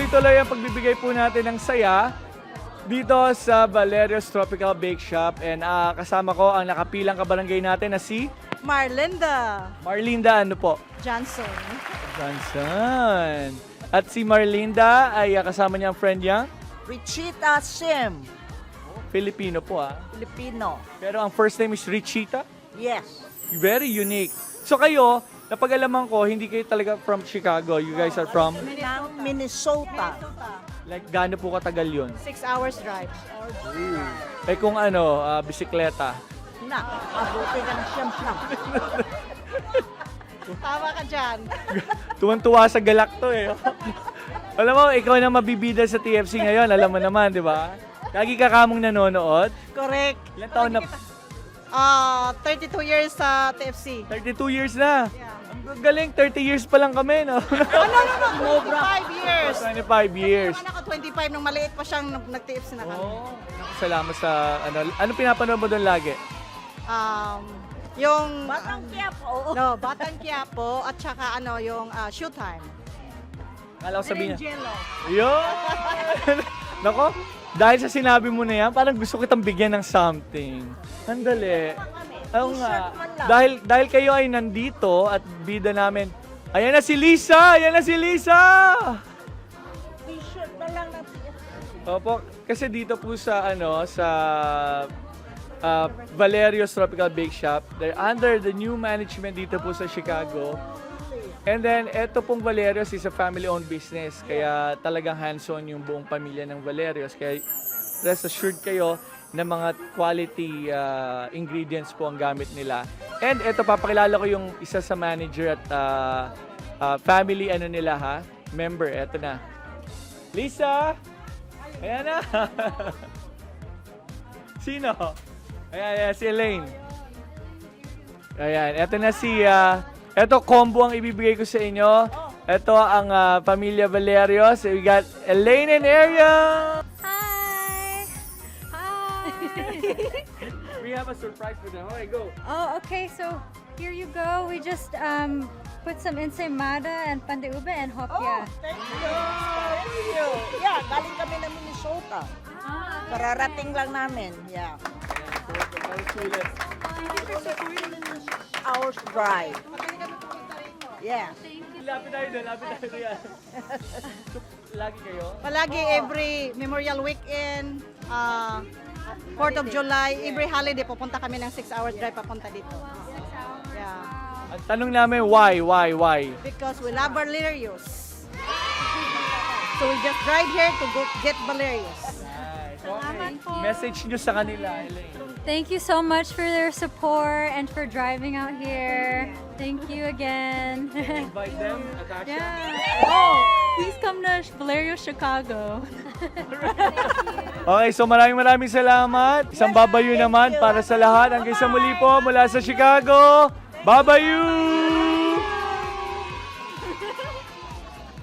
Tuloy ang pagbibigay po natin ng saya dito sa Valerio's Tropical Bake Shop, and kasama ko ang nakapilang kabarangay natin na si Marlinda, ano po? Johnson. At si Marlinda ay kasama niya ang friend niya, Richita Sim. Filipino po Filipino. Pero ang first name is Richita. Yes. Very unique. So kayo, napag-alaman ko, hindi kayo talaga from Chicago. You guys are from? Minnesota. Like, gaano po katagal yun? 6 hours drive. Eh kung bisikleta. Na, abuti ka ng siyam-siyam. Tama ka dyan. Tuwan-tuwa sa galak to eh. Alam mo, ikaw na mabibida sa TFC ngayon. Alam mo naman, di ba? Lagi ka kamong nanonood. Correct. Ilan taon na? 32 years sa TFC. 32 years na. Yeah. Ang galing, 30 years pa lang kami, no? No, 25 years. 25 years. Naman ako 25 nung maliit pa siyang nag-TFC na kami. Oh, salamat sa, ano pinapanood mo doon lagi? Yung Batang Quiapo. No, Batang Quiapo at saka yung Showtime. Kala ko sabihin niya. Jello. Yun! Nako, dahil sa sinabi mo na yan, parang gusto kitang bigyan ng something. Sandali. Oo nga. Dahil kayo ay nandito at bida namin. Ayan na si Lisa! Ayan na si Lisa! T-shirt na lang ng Opo, kasi dito po sa Valerio's Tropical Bake Shop, they're under the new management dito po sa Chicago. And then, eto pong Valerio's is a family-owned business. Kaya talagang hands-on yung buong pamilya ng Valerio's. Kaya rest assured kayo na mga quality ingredients po ang gamit nila. And eto, papakilala ko yung isa sa manager at family member. Eto na. Lisa! Ayan na! Sino? Ayan, si Elaine. Ayan, eto na si... Ito, combo ang ibibigay ko sa inyo. Ito ang Pamilya Valerios. We got Elaine and Ariel. Hi! Hi! We have a surprise for them. Okay, go. Oh, okay. So here you go. We just put some ensaymada and pan de ube and hopia. Thank you. Yeah, galing kami ng Minnesota. Kararating lang namin. Yeah. Hours drive. Yeah. Lapit tayo doon. Lagi kayo? Palagi every Memorial Weekend, 4th of July, every holiday pupunta kami ng 6 hours drive papunta dito. Yeah. At tanong namin, why? Because we love Valerios. So we just drive here to go get Valerios. Nice. Okay. Message nyo sa kanila, Elaine. Thank you so much for their support and for driving out here. Thank you again. Invite them, Natasha. Yeah. Oh, please come to Valerio, Chicago. Okay, so maraming salamat. Isang babayu naman para sa lahat. Hanggang sa muli po mula sa Chicago. Babayu!